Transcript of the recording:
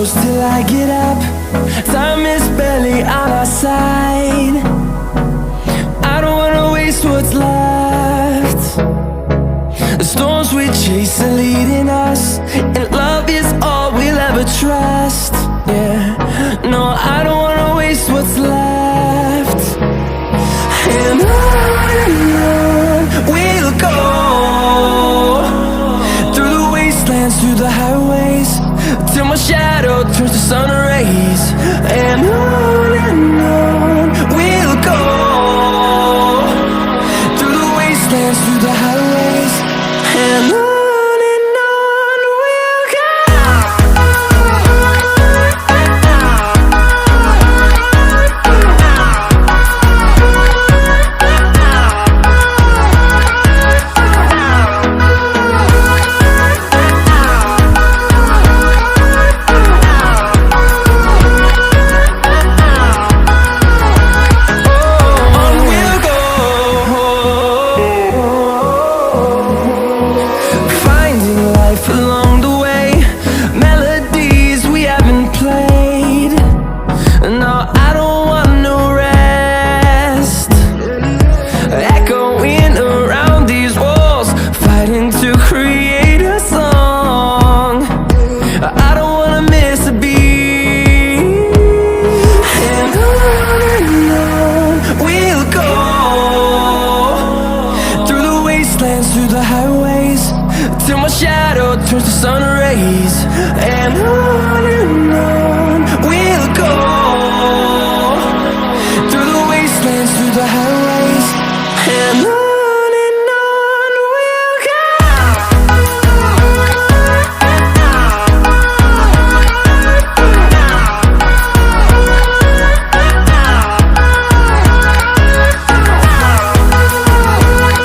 close till I get up. Time is barely on our side. I don't wanna waste what's left. The storms we chase are leading us, and love is all we'll ever trust. Yeah, no, I don't wanna waste what's left. And on we'll go, through the wastelands, through the highways, till my